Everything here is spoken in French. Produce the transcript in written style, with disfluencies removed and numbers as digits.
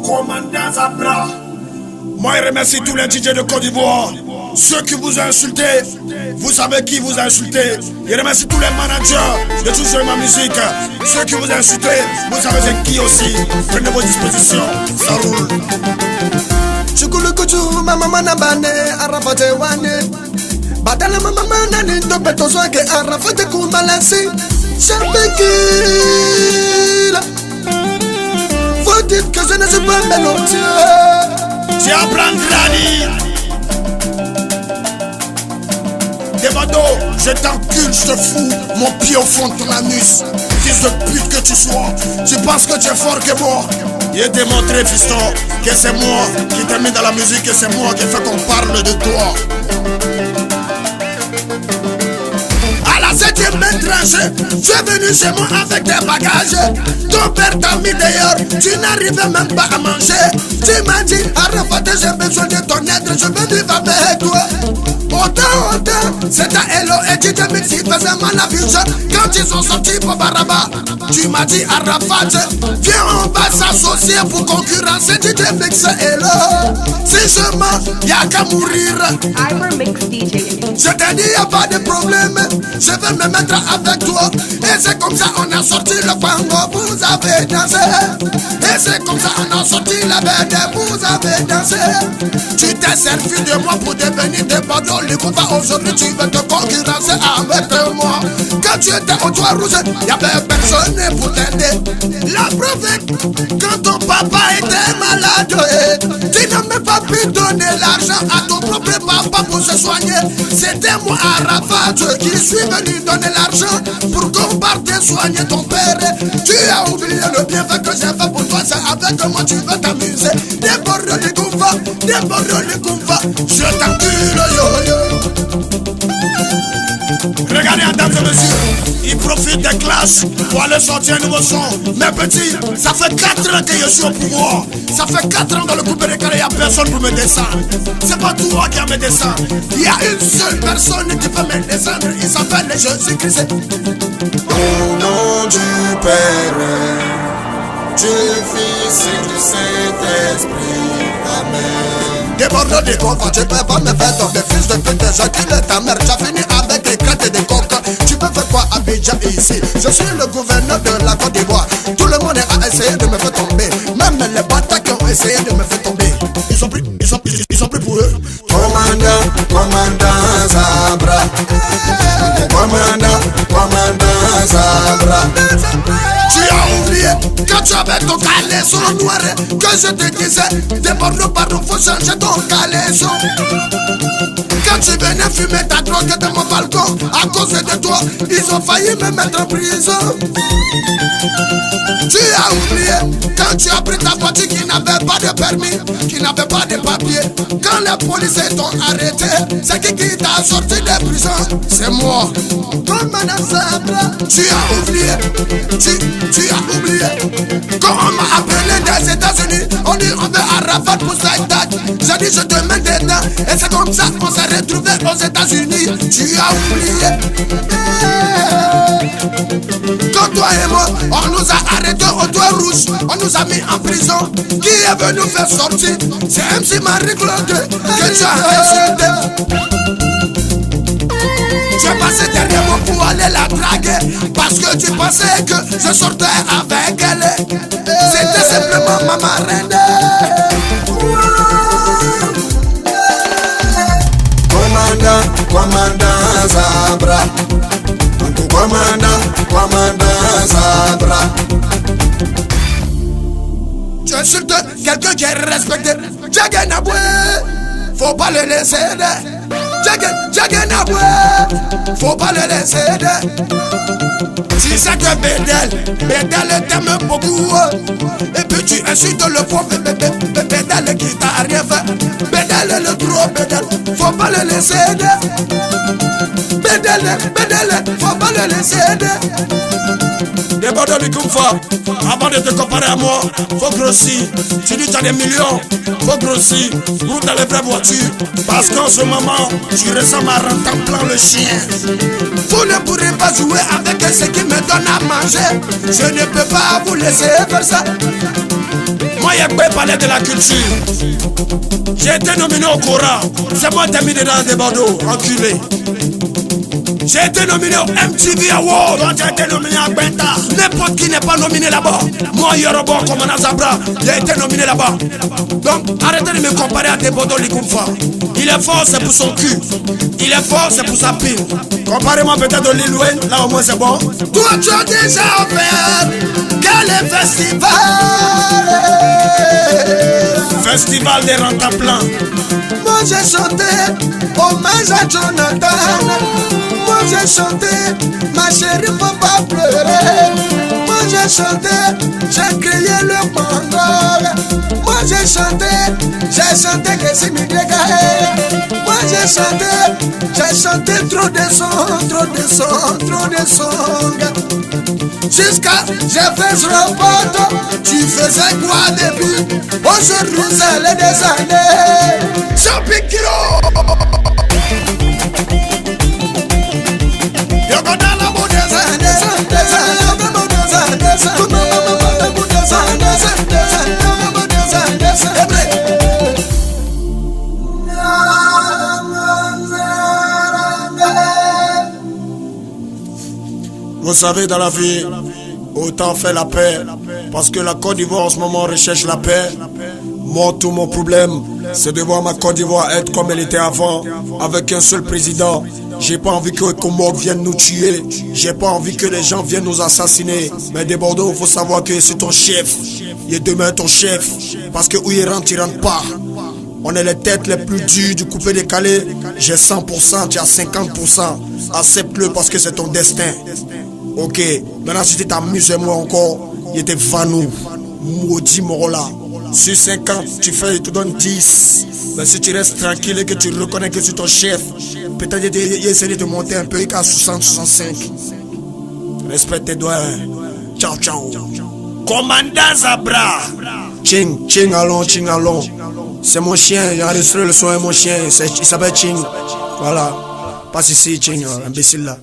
Commandant Zabra. Moi, je remercie tous les DJ de Côte d'Ivoire. Ceux qui vous ont insulté, vous savez qui vous a insulté. Je remercie tous les managers de toujours ma musique. Ceux qui vous ont insulté, vous savez c'est qui aussi. Prenez vos dispositions, ça roule. Chukulu kuchu mama na bane arafate wane. Badala mama nani to beto soake arafate kumbalansi. Chambekila. Faut dire que je ne suis pas mélodieux. Tu apprends Granny. Devado, je t'encule, je te fous mon pied au fond de ton anus. Fils de pute que tu sois, tu penses que tu es fort que moi. Il est démontré, fiston, que c'est moi qui t'ai mis dans la musique et c'est moi qui fait qu'on parle de toi. À la 7e tranchée, tu es venu chez moi avec tes bagages. Ton père t'a mis dehors, tu n'arrivais même pas à manger. Tu m'as dit, Arafat, j'ai besoin de ton aide, je veux vivre avec toi. Autant, c'est ta hello et tu te mixes, il faisait mal à vision. Quand ils sont sortis pour Baraba, tu m'as dit Arafat, viens on va s'associer pour concurrencer, tu te mixes hello. Si je mens, y'a qu'à mourir. Je t'ai dit y'a pas de problème, je vais me mettre avec toi. Et c'est comme ça on a sorti le fango, vous avez dansé. Et c'est comme ça on a sorti la bête, vous avez dansé. Tu t'es servi de moi pour devenir des badauds. Aujourd'hui tu veux te concurrencer avec moi. Quand tu étais au toit rouge, y'avait personne pour t'aider. La preuve, quand ton papa était malade, tu n'as même pas pu donner l'argent à ton propre papa pour se soigner. C'était moi Arafat qui suis venu donner l'argent pour combattre et soigner ton père. Tu as oublié le bienfait que j'ai fait pour toi. C'est avec moi tu veux t'amuser. Déborde les couffes, déborde les couffes. Je t'encule yo. Regardez, mesdames et messieurs, ils profitent des classes pour aller sortir un nouveau son. Mais petit, ça fait 4 ans que je suis au pouvoir. Ça fait 4 ans dans le groupe de carré, il n'y a personne pour me descendre. C'est pas toi qui a me descendre. Il y a une seule personne qui peut me descendre. Il s'appelle Jésus-Christ. Au nom du Père, du Fils et du Saint-Esprit. Amen. Déborde des coffres, Tu peux pas me faire tomber, fils de pute, j'encule ta mère. J'ai fini avec des crêtes et des coques. Tu peux faire quoi à Abidjan ici? Je suis le gouverneur de la Côte d'Ivoire. Tout le monde a essayé de me faire tomber. Même les bâtards qui ont essayé de me faire tomber. Ils sont pris pour eux. Commandant Zabra. Commandant Zabra. Tu as oublié quand tu avais ton caleçon noir que je te disais déborde pardon, faut changer ton caleçon. Quand tu venais fumer ta drogue de mon balcon, à cause de toi, ils ont failli me mettre en prison. Tu as oublié quand tu as pris ta voiture qui n'avait pas de permis, qui n'avait pas de papier. Quand les policiers t'ont arrêté, c'est qui t'a sorti de prison? C'est moi. Commandant Zabra. Tu as oublié, tu as oublié. Quand on m'a appelé des États-Unis, on dit on veut Arafat pour Saïdat. J'ai dit je te mets dedans. Et c'est comme ça qu'on s'est retrouvé aux États-Unis. Tu as oublié. Quand toi et moi, on nous a arrêtés au toit rouge. On nous a mis en prison. Qui est venu faire sortir? C'est MC Marie-Claude que tu as insulté. Tu es passé derrière moi pour aller la draguer parce que tu pensais que je sortais avec elle. C'était simplement ma marraine. Commandant Zabra. Commandant Zabra. Tu insultes quelqu'un qui est respecté. Djaganaboué, faut pas le laisser. Djaganaboué, faut pas le laisser. Tu sais que Bédel t'aime beaucoup. Et puis tu insultes le pauvre Bédel qui t'a rien fait. Bédel le gros gros bédel, faut pas le laisser aider. Bédel, faut pas le laisser aider. Des Bordeaux du Koumfa, avant de te comparer à moi, faut grossir. Tu dis que tu as des millions, faut grossir. Roule dans les vraies voitures, parce qu'en ce moment, tu ressembles à Rantanplan le chien. Vous ne pourrez pas jouer avec ce qui me donne à manger. Je ne peux pas vous laisser faire ça. Moi, il y a pas parler de la culture. J'ai été nominé au Cora. C'est moi qui t'ai mis dedans des Bordeaux, enculé. J'ai été nominé au MTV Award. Toi, tu as été nominé à Benta. N'importe qui n'est pas nominé là-bas. Moi, Yorobo, comme Zabra, il a été nominé là-bas. Donc, arrêtez de me comparer à des Bordeaux Ligoumfa. Il est fort, c'est pour son cul. Il est fort, c'est pour sa pile. Comparez-moi peut-être au Lil Wayne, là au moins c'est bon. Toi, tu as déjà offert quel festival? Festival des Rantanplan. Moi j'ai chanté hommage à Jonathan. Moi j'ai chanté ma chérie faut pas pleurer. Moi j'ai chanté, j'ai crié le Congo. Moi j'ai chanté que c'est mi dégaé. Moi j'ai chanté trop de sons, trop de sons, trop de sons. Jusqu'à j'ai fait ce report. Tu faisais quoi depuis? Aujourd'hui c'est les des années. Champikiro. Vous savez, dans la vie, autant faire la paix. Parce que la Côte d'Ivoire en ce moment recherche la paix. Moi, tout mon problème, c'est de voir ma Côte d'Ivoire être comme elle était avant, avec un seul président. J'ai pas envie que Comores vienne nous tuer. J'ai pas envie que les gens viennent nous assassiner. Mais des Bordeaux, il faut savoir que c'est ton chef. Il est demain ton chef. Parce que où il rentre pas. On est les têtes les plus dures du coupé décalé. J'ai 100%, tu as 50%. Accepte-le parce que c'est ton destin. Ok, maintenant si tu t'amuses moi encore, il était vanou. Maudit Morola. Sur 5 ans, tu fais, il te donne 10. Mais si tu restes tranquille et que tu reconnais que c'est ton chef, peut-être il essaie de te monter un peu à 60, 65. Respecte tes doigts. Ciao, ciao. Commandant Zabra. Ching, allons. C'est mon chien, j'ai enregistré le son de mon chien. Il s'appelle Ching. Voilà. Passe ici, Ching, imbécile là.